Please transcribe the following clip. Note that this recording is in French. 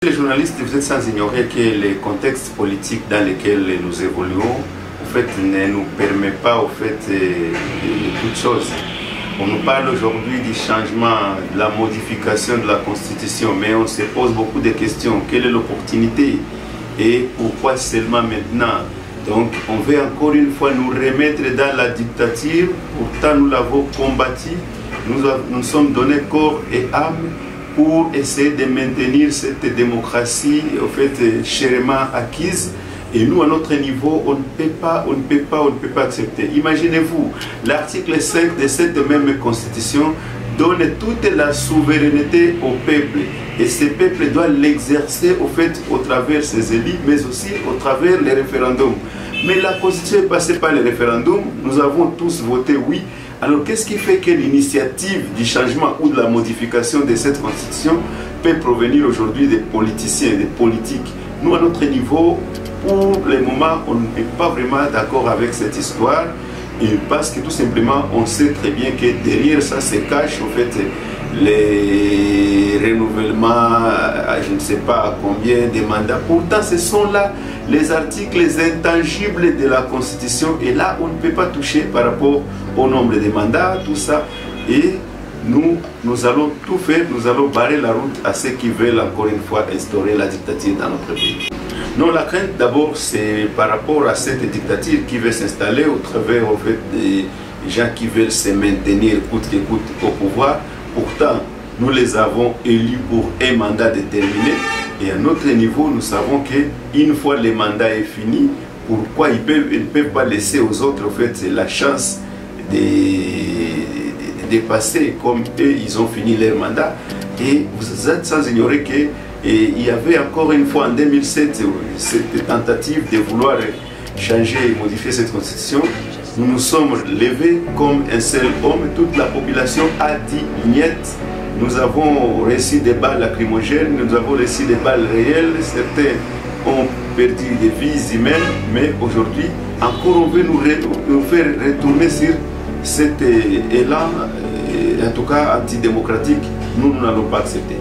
Les journalistes, vous êtes sans ignorer que les contextes politiques dans lesquels nous évoluons, en fait, ne nous permet pas, au fait, de toutes choses. On nous parle aujourd'hui du changement, de la modification de la Constitution, mais on se pose beaucoup de questions. Quelle est l'opportunité et pourquoi seulement maintenant? Donc, on veut encore une fois nous remettre dans la dictature. Pourtant, nous l'avons combattu. Nous sommes donnés corps et âme pour essayer de maintenir cette démocratie, en fait, chèrement acquise. Et nous, à notre niveau, on ne peut pas accepter. Imaginez-vous, l'article 5 de cette même constitution donne toute la souveraineté au peuple. Et ce peuple doit l'exercer, au fait, au travers ses élus, mais aussi au travers les référendums. Mais la constitution est passée par les référendums, nous avons tous voté oui. Alors, qu'est-ce qui fait que l'initiative du changement ou de la modification de cette constitution peut provenir aujourd'hui des politiciens, des politiques? Nous, à notre niveau, pour le moment, on n'est pas vraiment d'accord avec cette histoire, et parce que tout simplement, on sait très bien que derrière ça se cache, en fait, les renouvellements, je ne sais pas combien de mandats. Pourtant, ce sont là les articles intangibles de la Constitution, et là, on ne peut pas toucher par rapport au nombre de mandats, tout ça. Et nous allons tout faire, nous allons barrer la route à ceux qui veulent encore une fois instaurer la dictature dans notre pays. Non, la crainte d'abord, c'est par rapport à cette dictature qui veut s'installer au travers, en fait, des gens qui veulent se maintenir coûte que coûte au pouvoir. Pourtant, nous les avons élus pour un mandat déterminé. Et à notre niveau, nous savons qu'une fois le mandat est fini, pourquoi ils ne peuvent pas laisser aux autres, en fait, la chance de passer comme eux, ils ont fini leur mandat. Et vous êtes sans ignorer que il y avait encore une fois en 2007 cette tentative de vouloir changer et modifier cette constitution. Nous nous sommes levés comme un seul homme, toute la population a dit niet. Nous avons reçu des balles lacrymogènes, nous avons reçu des balles réelles, certains ont perdu des vies humaines, mais aujourd'hui, encore on veut nous faire retourner sur cet élan, en tout cas antidémocratique. Nous n'allons pas accepter.